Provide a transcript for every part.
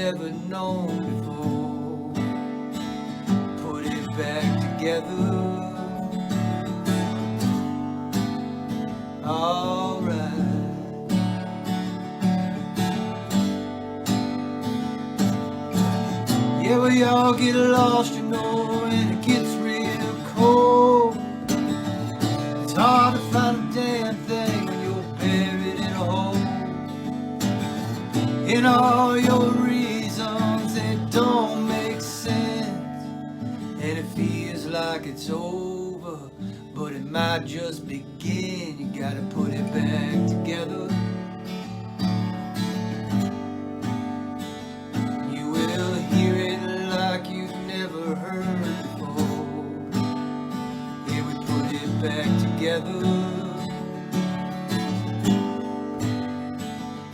never known before. Put it back together. Alright. Yeah, we all get lost, you know, and it gets real cold. It's hard to find a damn thing when you're buried in a hole. And all your reasons, they don't make sense. And it feels like it's over, but it might just begin. You gotta put it back together. You will hear it like you've never heard before. Yeah, we put it back together.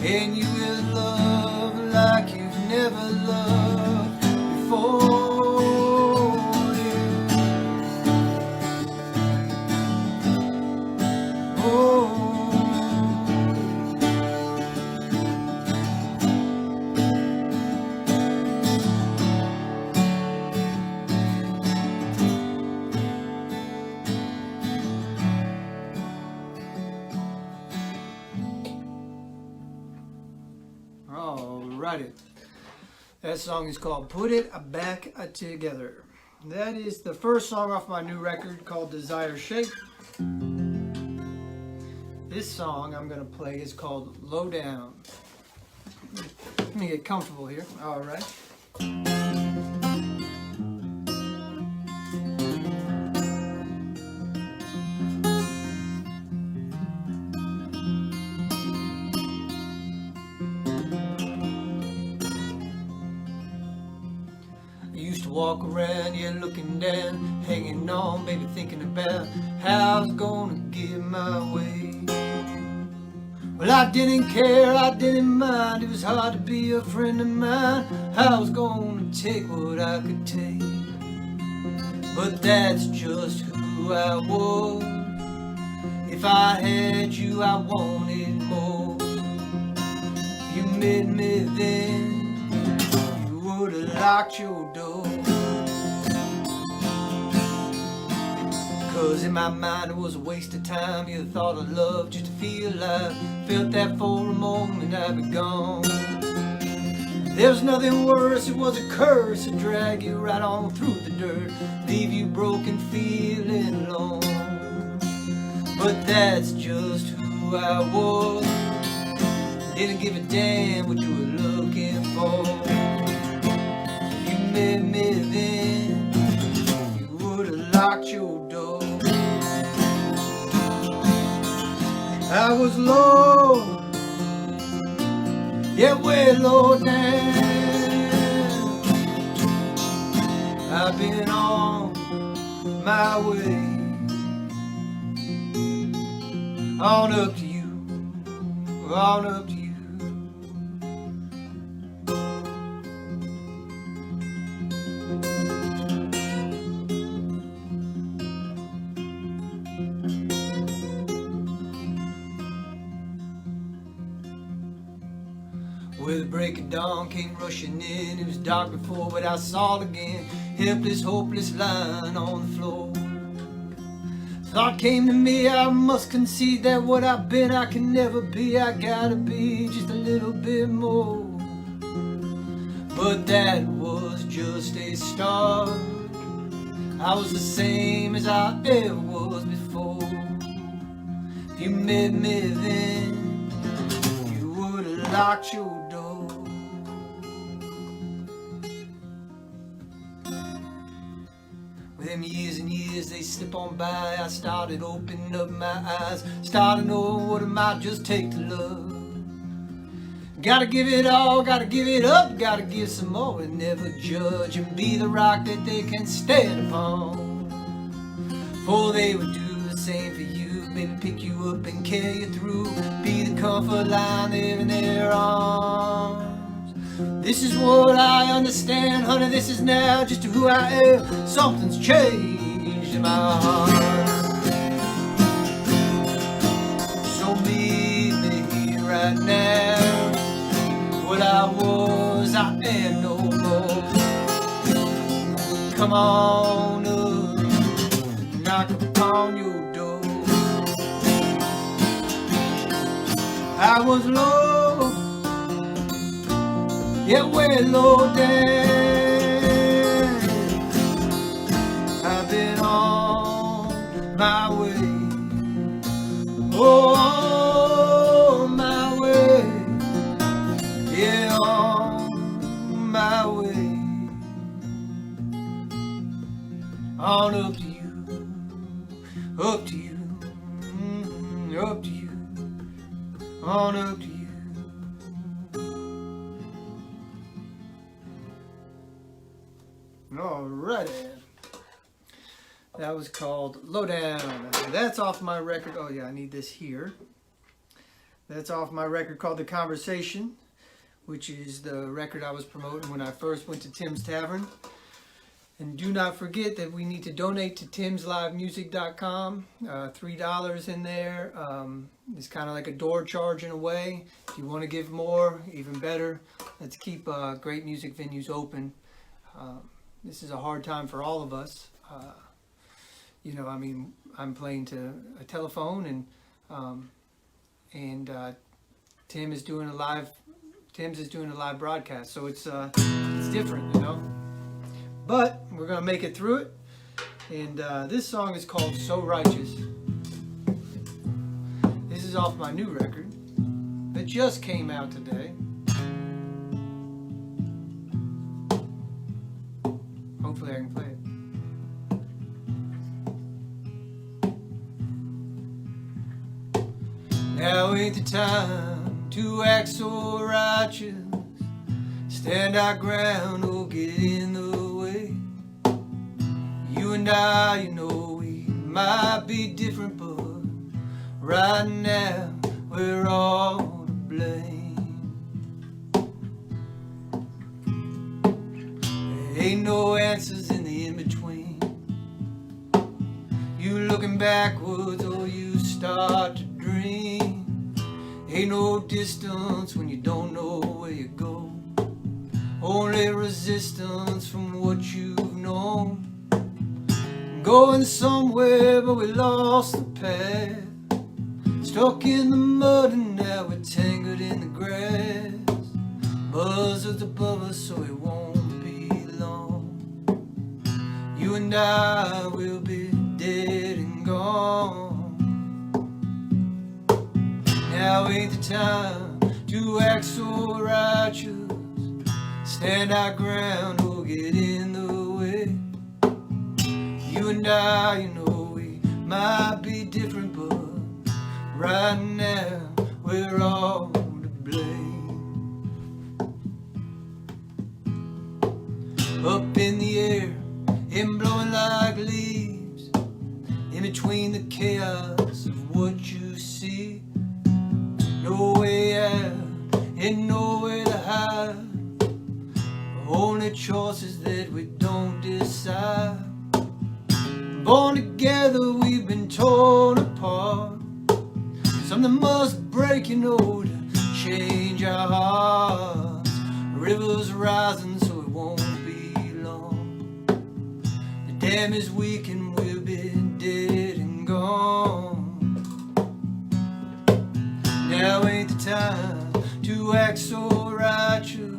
And you will love like you've never loved before. Alrighty. That song is called Put It Back Together. That is the first song off my new record called Desire Shape. This song I'm going to play is called Low Down. Let me get comfortable here. Alright. Walk around, yeah, looking down, hanging on, baby, thinking about how I was gonna get my way. Well, I didn't care, I didn't mind, it was hard to be a friend of mine. I was gonna take what I could take, but that's just who I was. If I had you, I wanted more. If you met me then, you would have locked your door. 'Cause in my mind it was a waste of time. You thought of love just to feel alive. Felt that for a moment I'd be gone. There was nothing worse, it was a curse to drag you right on through the dirt, leave you broken, feeling alone. But that's just who I was. Didn't give a damn what you were looking for. If you met me then, you would have locked your door. I was low, yeah, way low down. I've been on my way, on up to you, on up to you. With the break of dawn came rushing in. It was dark before, but I saw it again. Helpless, hopeless, lying on the floor. Thought came to me, I must concede that what I've been I can never be. I gotta be just a little bit more. But that was just a start. I was the same as I ever was before. If you met me then, you would have locked your door. With them years and years, they slip on by. I started opening up my eyes, started knowing what it might just take to love. Gotta give it all, gotta give it up, gotta give some more and never judge, and be the rock that they can stand upon. For they would do the same for you, maybe pick you up and carry you through, be the comfort line there in their arms. This is what I understand, honey, this is now just who I am. Something's changed in my heart. So meet me here right now. What I was, I not am no more. Come on up, knock upon your door. I was low, yeah, way low down. I've been on my way, oh, on my way, yeah, on my way. On up to you, up to you, up to you, on up to you. Alrighty. That was called Lowdown. That's off my record. Oh yeah, I need this here. That's off my record called The Conversation, which is the record I was promoting when I first went to Tim's Tavern. And do not forget that we need to donate to timslivemusic.com. $3 in there. It's kind of like a door charge in a way. If you want to give more, even better. Let's keep great music venues open. This is a hard time for all of us. You know, I mean, I'm playing to a telephone, and Tim is doing a live. Tim's is doing a live broadcast, so it's different, you know. But we're gonna make it through it. And this song is called "So Righteous." This is off my new record that just came out today. Hopefully I can play it. Now ain't the time to act so righteous. Stand our ground or get in the way. You and I, you know, we might be different, but right now we're all to blame. There ain't no answers in the in-between. You looking backwards or you start to dream. Ain't no distance when you don't know where you go. Only resistance from what you've known. Going somewhere but we lost the path. Stuck in the mud and now we're tangled in the grass. Buzzards above us so it won't be long. You and I will be dead and gone. Now ain't the time to act so righteous. Stand our ground or get in the way. You and I, you know, we might be different, but right now we're all to blame. Up in the air and blowing like leaves, in between the chaos of what you see. No way out and nowhere to hide. Only choices that we don't decide. Born together, we've been torn apart. Something must break, you know, to change our hearts. Rivers rising so it won't be long. The dam is weak and we'll be dead and gone. Now ain't the time to act so righteous.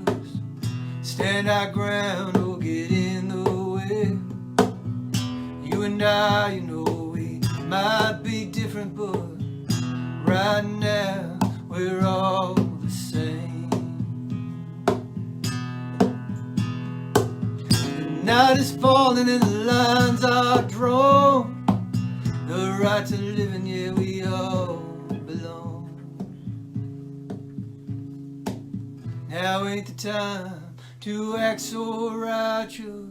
Stand our ground or get in the way. You and I, you know, we might be different, but right now we're all the same. The night is falling and the lines are drawn. The right to live and yeah, we all belong. Now ain't the time to act so righteous.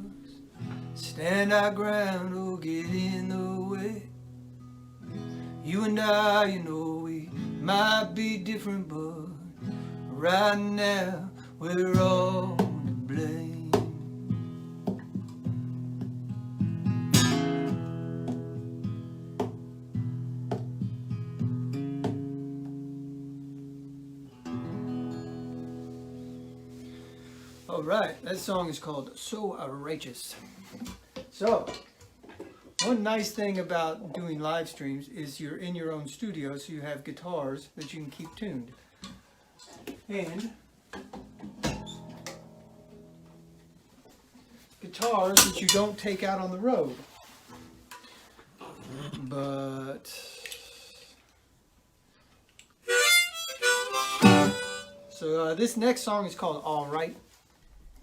Stand our ground or get in the way. You and I, you know, we might be different, but right now we're all to blame. All right, that song is called So Outrageous. So, one nice thing about doing live streams is you're in your own studio, so you have guitars that you can keep tuned. And guitars that you don't take out on the road. But so this next song is called All Right.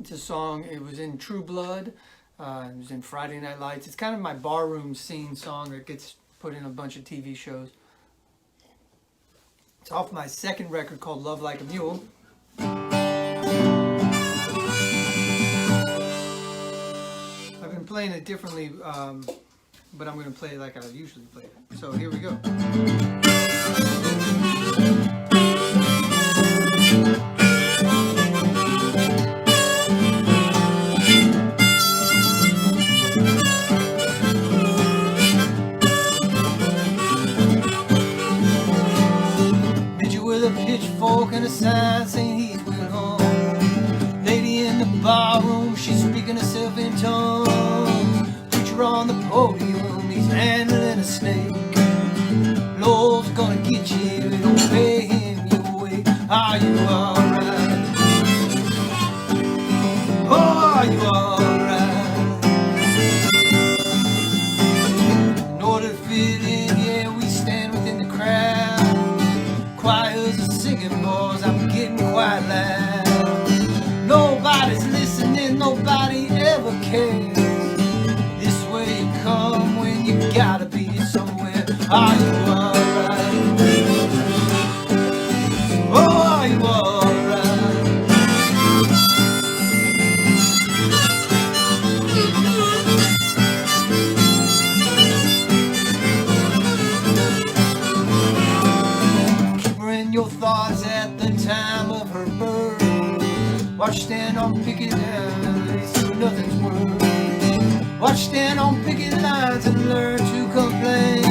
It's a song, it was in True Blood, it was in Friday Night Lights. It's kind of my barroom scene song that gets put in a bunch of TV shows. It's off my second record called Love Like a Mule. I've been playing it differently, but I'm going to play it like I usually play it. So here we go. Pitchfork and a sign saying he's going home. Lady in the barroom, she's speaking herself in tongues. Preacher on the podium, he's handling a snake. Lord's gonna get you, don't pay him your way. Are you alright? Oh, are you alright? In order to fit in, yeah, we stand within the crowd. Choirs are singing, boys, I'm getting quite loud. Nobody's listening, nobody ever cares. This way you come when you gotta be somewhere. Are you alright? Oh, are you alright? Your thoughts at the time of her birth. Watch stand on picket lines, so nothing's worth. Watch stand on picket lines and learn to complain.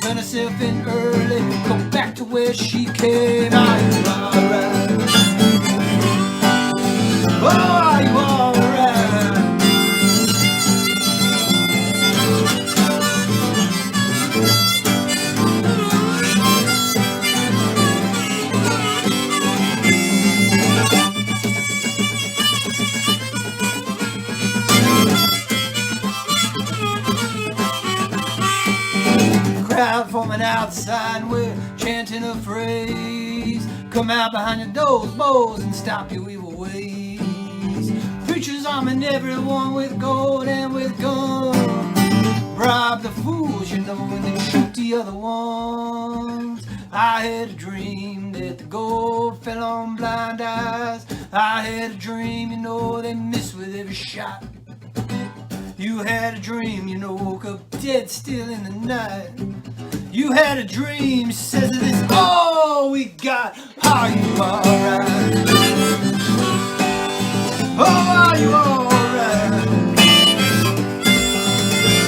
Turn herself in early, go back to where she came. Are you alright? Oh, are you alright? Crowd forming outside and we're chanting a phrase. Come out behind your doors, bows, and stop your evil ways. Preachers arming everyone with gold and with guns. Bribe the fools, you know, and then shoot the other ones. I had a dream that the gold fell on blind eyes. I had a dream, you know, they missed with every shot. You had a dream, you know, woke up dead still in the night. You had a dream, says it is all we got. Are you alright? Oh, are you alright?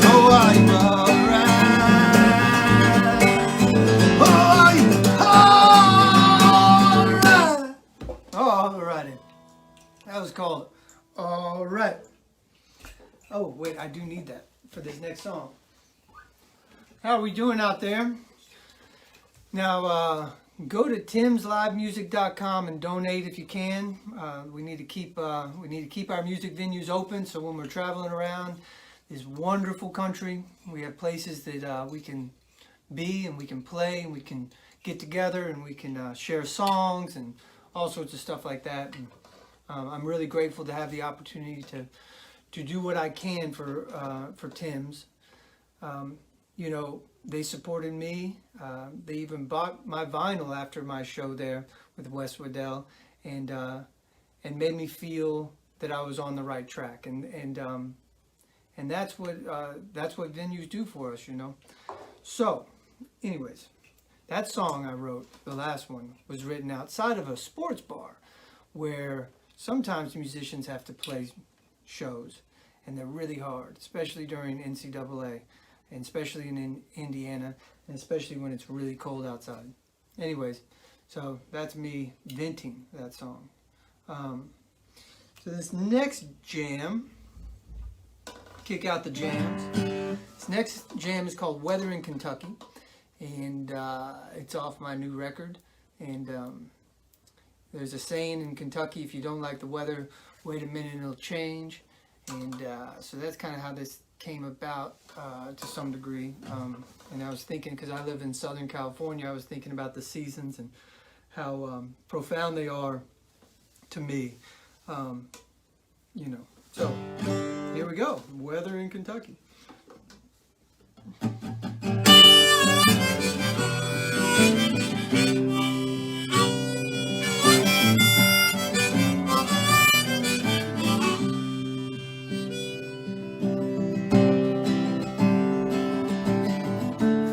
Oh, are you alright? Oh, are you alright? Alrighty. That was called Alright. Oh, wait, I do need that for this next song. How are we doing out there? Now, go to timslivemusic.com and donate if you can. We need to keep our music venues open, so when we're traveling around this wonderful country, we have places that we can be and we can play and we can get together and we can share songs and all sorts of stuff like that. And I'm really grateful to have the opportunity to do what I can for Tim's. You know, they supported me. They even bought my vinyl after my show there with Wes Waddell, and made me feel that I was on the right track. And that's what venues do for us, you know. So, anyways, that song I wrote, the last one, was written outside of a sports bar, where sometimes musicians have to play shows, and they're really hard, especially during NCAA. And especially in Indiana, and especially when it's really cold outside. Anyways, so that's me venting that song. So this next jam, kick out the jams. This next jam is called Weather in Kentucky, and it's off my new record. And there's a saying in Kentucky, if you don't like the weather, wait a minute and it'll change. And so that's kind of how this came about to some degree. And I was thinking, because I live in Southern California, I was thinking about the seasons and how profound they are to me. You know, so here we go, Weather in Kentucky.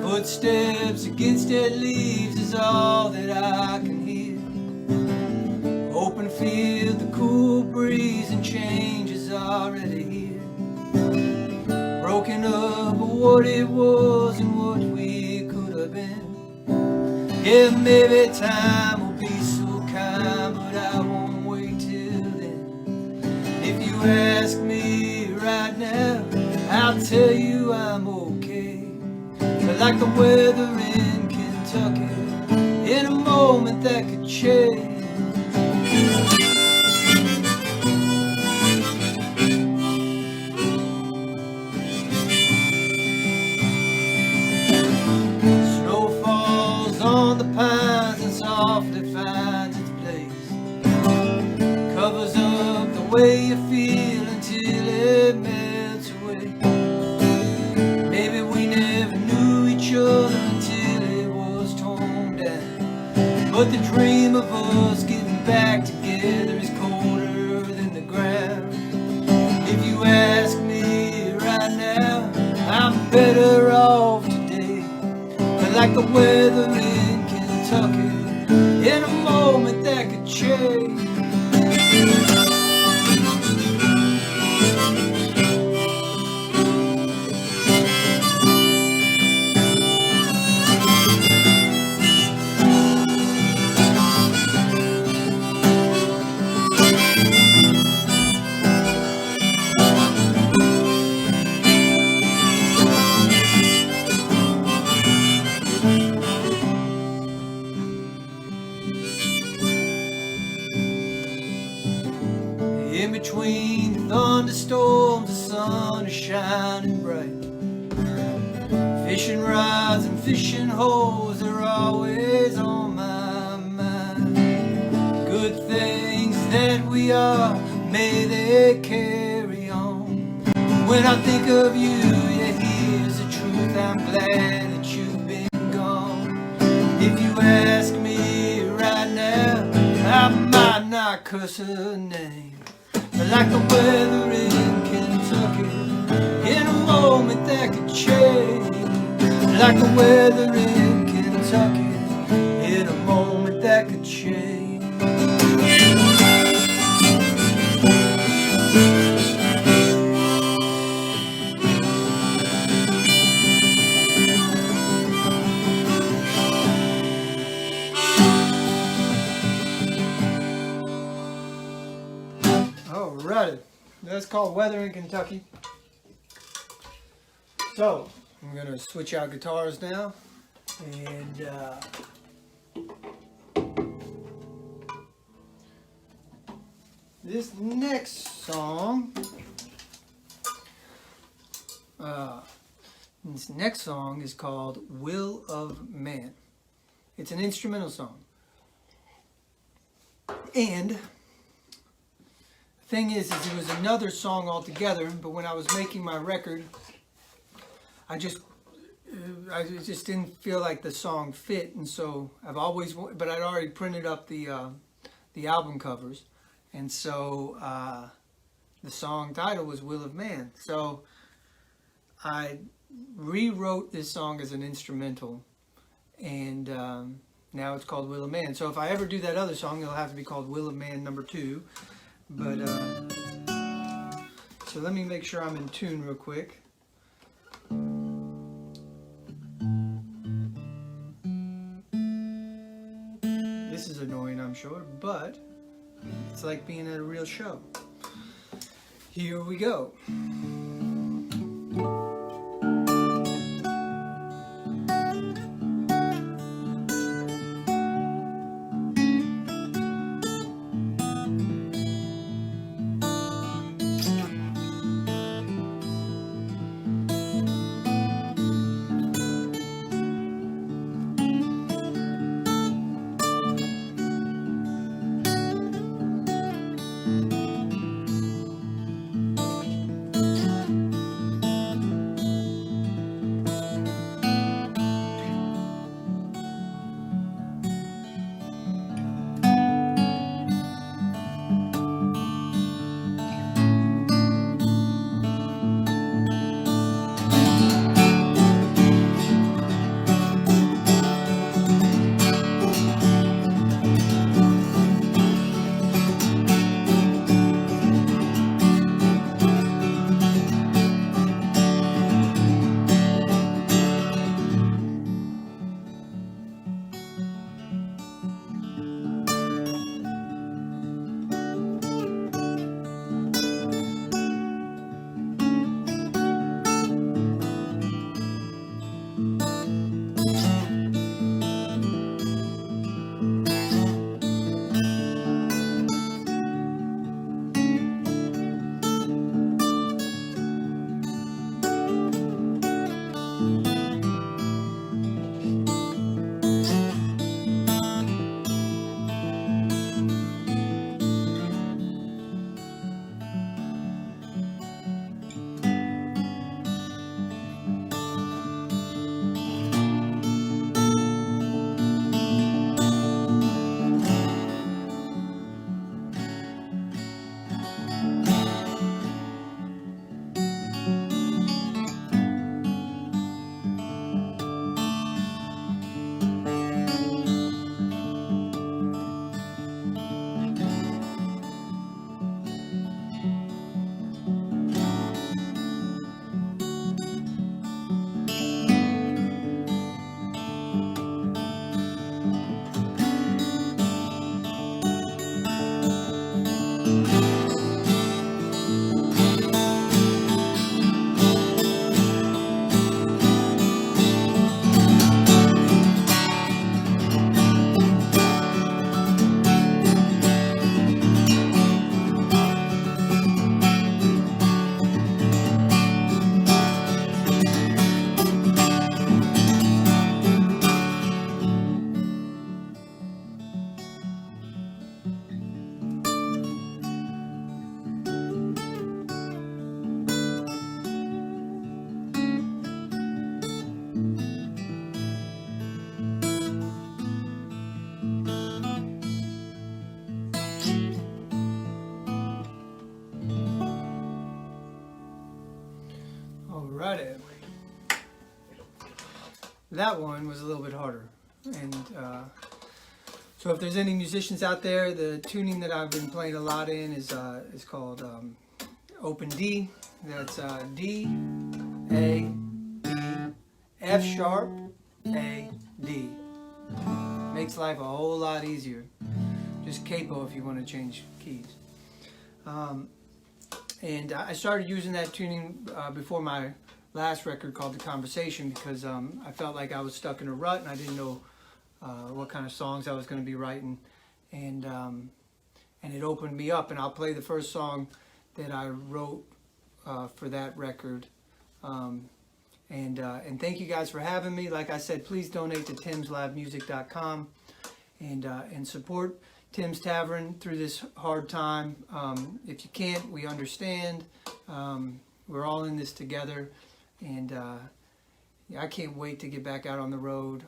Footsteps against dead leaves is all that I can hear. Open field, the cool breeze, and change is already here. Broken up of what it was and what we could have been. Yeah, maybe time will be so kind, but I won't wait till then. If you ask me right now, I'll tell you I'm okay. But like the weather in Kentucky, in a moment that could change. Snow falls on the pines and softly finds its place. Covers up the way you feel until it melts away. Maybe we never knew each other until it was torn down. But the dream of us getting back together is colder than the ground. If you ask me right now, I'm better off today. But like the weather in Kentucky, in a moment that could change. In between the thunderstorms, the sun is shining bright. Fishing rods and fishing holes are always on my mind. Good things that we are, may they carry on. When I think of you, yeah, here's the truth, I'm glad that you've been gone. If you ask me right now, I might not cuss her name. Like the weather in Kentucky, in a moment that could change. Like the weather in Kentucky, in a moment that could change. Alrighty, that's called Weather in Kentucky. So, I'm going to switch out guitars now, and this next song, is called Will of Man. It's an instrumental song, and thing is it was another song altogether, but when I was making my record, I just didn't feel like the song fit, and so I'd already printed up the album covers, and so the song title was Will of Man. So I rewrote this song as an instrumental, and now it's called Will of Man. So if I ever do that other song, it'll have to be called Will of Man number 2. But so let me make sure I'm in tune real quick. This is annoying, I'm sure, but it's like being at a real show. Here we go. Alrighty. That one was a little bit harder. And so if there's any musicians out there, the tuning that I've been playing a lot in is called open D. That's D, A, B, F sharp, A, D. Makes life a whole lot easier. Just capo if you want to change keys. And I started using that tuning before my last record called The Conversation, because I felt like I was stuck in a rut and I didn't know what kind of songs I was going to be writing, and it opened me up. And I'll play the first song that I wrote for that record. And thank you guys for having me. Like I said, please donate to timslivemusic.com and support Tim's Tavern through this hard time. If you can't, we understand. We're all in this together, and yeah, I can't wait to get back out on the road.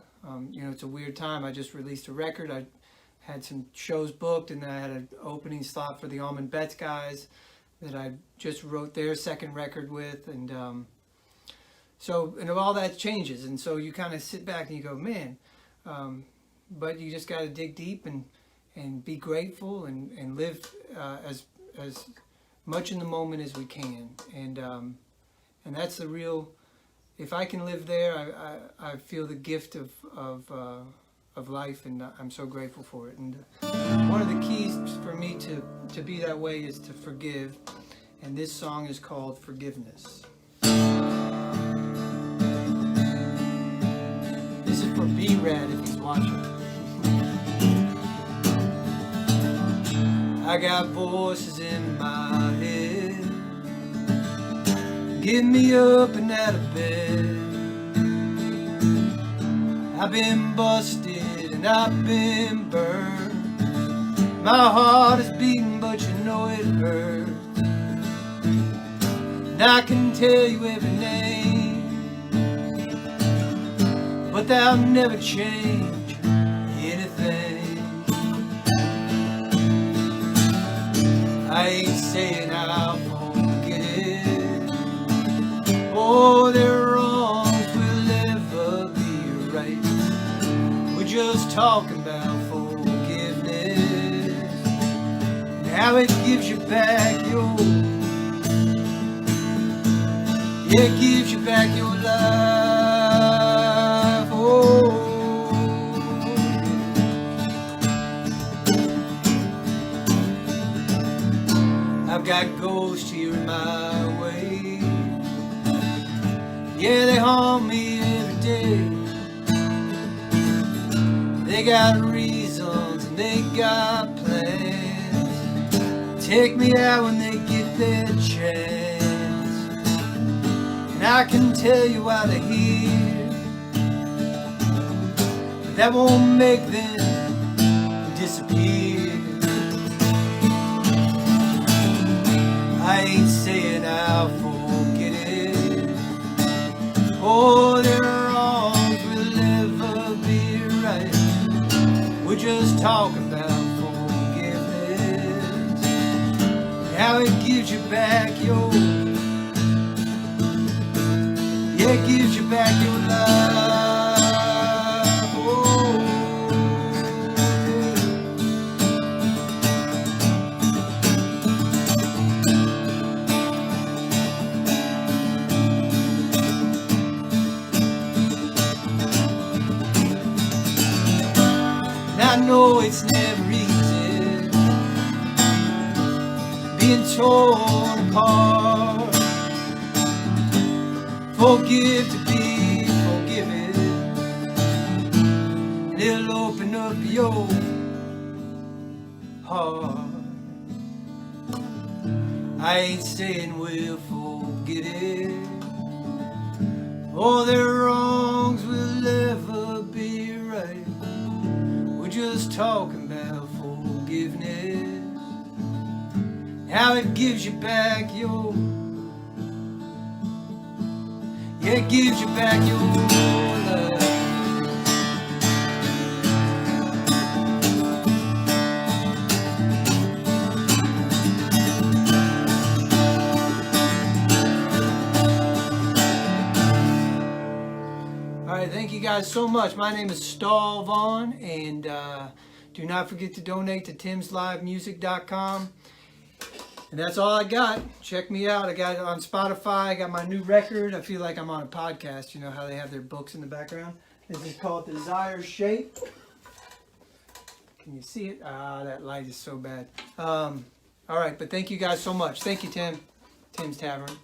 You know, it's a weird time. I just released a record. I had some shows booked, and then I had an opening slot for the Almond Betts guys that I just wrote their second record with, and all that changes, and so you kind of sit back and you go, man, but you just got to dig deep and be grateful and live as much in the moment as we can, and that's the real. If I can live there, I feel the gift of life, and I'm so grateful for it. And one of the keys for me to be that way is to forgive, and this song is called Forgiveness. This is for B-Rad if he's watching. I got voices in my head, get me up and out of bed. I've been busted and I've been burned. My heart is beating, but you know it hurts. And I can tell you every name, but they'll never change anything. I ain't saying I'll forget it. Oh, their wrongs will never be right. We're just talking about forgiveness, how it gives you back your, yeah, it gives you back your life. Oh, I've got ghosts here in my way. Yeah, they haunt me every day. They got reasons and they got plans. Take me out when they get their chance. And I can tell you why they're here, but that won't make them disappear. I ain't saying I'll forget it. Oh, their wrongs will never be right. We're just talking about forgiveness, how it gives you back your, yeah, it gives you back your life. Oh, and I know it's never easy being torn apart. Forgive to be forgiven, and it'll open up your heart. I ain't saying we'll forget it. Oh, their wrongs will never be right. We're just talking about forgiveness, how it gives you back your, yeah, it gives you back your life. All right, thank you guys so much. My name is Stoll Vaughan, and do not forget to donate to timslivemusic.com. And that's all I got. Check me out. I got it on Spotify. I got my new record. I feel like I'm on a podcast. You know how they have their books in the background? This is called Desire Shape. Can you see it? Ah, that light is so bad. All right, but thank you guys so much. Thank you, Tim. Tim's Tavern.